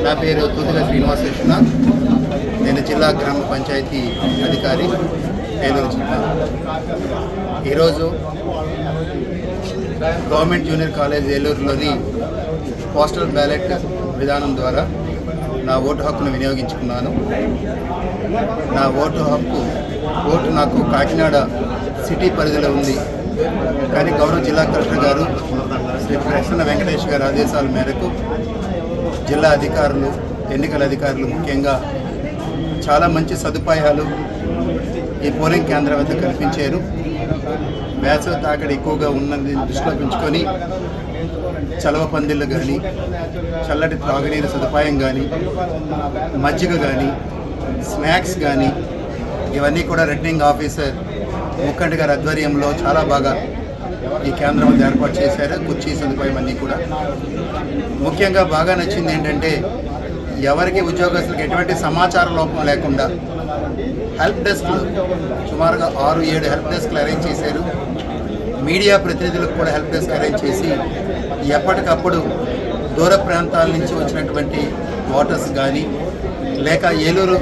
నా పేరు తూతిగా శ్రీనివాస విశ్వనాథ్. నేను జిల్లా గ్రామ పంచాయతీ అధికారి ఏలూరు జిల్లా. ఈరోజు గవర్నమెంట్ జూనియర్ కాలేజ్ ఏలూరులోని పోస్టల్ బ్యాలెట్ విధానం ద్వారా నా ఓటు హక్కును వినియోగించుకున్నాను. నా ఓటు నాకు కాకినాడ సిటీ పరిధిలో ఉంది. కానీ గౌరవ జిల్లా కలెక్టర్ గారు శ్రీ ప్రసన్న వెంకటేష్ గారి ఆదేశాల మేరకు జిల్లా అధికారులు, ఎన్నికల అధికారులు ముఖ్యంగా చాలా మంచి సదుపాయాలు ఈ పోలింగ్ కేంద్రం వద్ద కల్పించారు. వేసవి తాకిడి ఎక్కువగా ఉన్నది దృష్టిలో ఉంచుకొని చలవ పందిళ్ళు కానీ, చల్లటి త్రాగునీరు సదుపాయం కానీ, మజ్జిగ కానీ, స్నాక్స్ కానీ ఇవన్నీ కూడా రిటర్నింగ్ ఆఫీసర్ ముక్కంటి గారి ఆధ్వర్యంలో చాలా బాగా ఈ కేంద్రం వద్ద ఏర్పాటు చేశారు. కుర్చీ సదుపాయం అన్నీ కూడా ముఖ్యంగా బాగా నచ్చింది ఏంటంటే ఎవరికి ఉద్యోగస్తులకు ఎటువంటి సమాచార లోపం లేకుండా హెల్ప్ డెస్క్లు సుమారుగా 6-7 హెల్ప్ డెస్క్లు అరేంజ్ చేశారు. మీడియా ప్రతినిధులకు కూడా హెల్ప్ డెస్క్ అరేంజ్ చేసి ఎప్పటికప్పుడు దూర ప్రాంతాల నుంచి వచ్చినటువంటి ఓటర్స్ కానీ, లేక ఏలూరు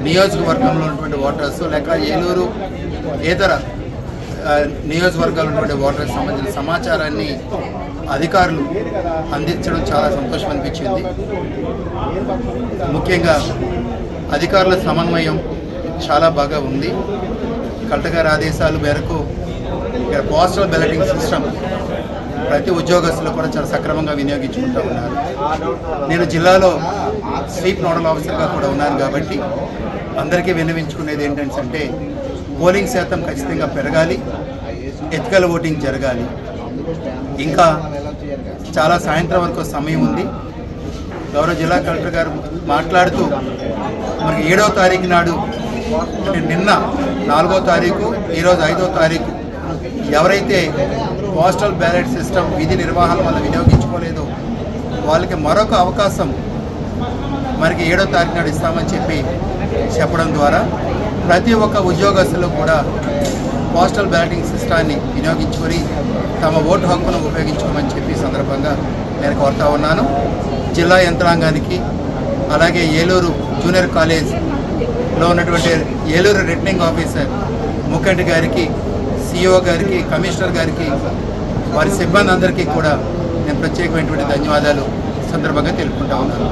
నియోజకవర్గంలో ఉన్నటువంటి ఓటర్స్, లేక ఏలూరు ఇతర నియోజకవర్గాలు ఉన్నటువంటి ఓటర్స్ సంబంధించిన సమాచారాన్ని అధికారులు అందించడం చాలా సంతోషం అనిపించింది. ముఖ్యంగా అధికారుల సమన్వయం చాలా బాగా ఉంది. కలెక్టర్ గారి ఆదేశాల మేరకు ఇక్కడ పోస్టల్ బ్యాలెటింగ్ సిస్టమ్ ప్రతి ఉద్యోగస్తులు కూడా చాలా సక్రమంగా వినియోగించుకుంటూ ఉన్నారు. నేను జిల్లాలో స్వీప్ నోడల్ ఆఫీసర్గా కూడా ఉన్నాను కాబట్టి అందరికీ విన్నవించుకునేది ఏంటంటే పోలింగ్ శాతం ఖచ్చితంగా పెరగాలి, ఎథికల్ ఓటింగ్ జరగాలి. ఇంకా చాలా సాయంత్రం వరకు సమయం ఉంది. గౌరవ జిల్లా కలెక్టర్ గారు మాట్లాడుతూ మనకి 7వ తారీఖు నాడు, అంటే నిన్న 4వ తారీఖు, ఈరోజు 5వ తారీఖు ఎవరైతే పోస్టల్ బ్యాలెట్ సిస్టమ్ విధి నిర్వహణ వల్ల వినియోగించుకోలేదో వాళ్ళకి మరొక అవకాశం మనకి 7వ తారీఖు నాడు ఇస్తామని చెప్పడం ద్వారా ప్రతి ఒక్క ఉద్యోగస్తులు కూడా పోస్టల్ బ్యాలెటింగ్ సిస్టాన్ని వినియోగించుకొని తమ ఓటు హక్కును ఉపయోగించుకోమని చెప్పి సందర్భంగా నేను కోరుతా ఉన్నాను. జిల్లా యంత్రాంగానికి, అలాగే ఏలూరు జూనియర్ కాలేజ్లో ఉన్నటువంటి ఏలూరు రిటర్నింగ్ ఆఫీసర్ ముక్కంటి గారికి, సిఇఓ గారికి, కమిషనర్ గారికి, వారి సిబ్బంది అందరికీ కూడా నేను ప్రత్యేకమైనటువంటి ధన్యవాదాలు సందర్భంగా తెలుపుకుంటా ఉన్నాను.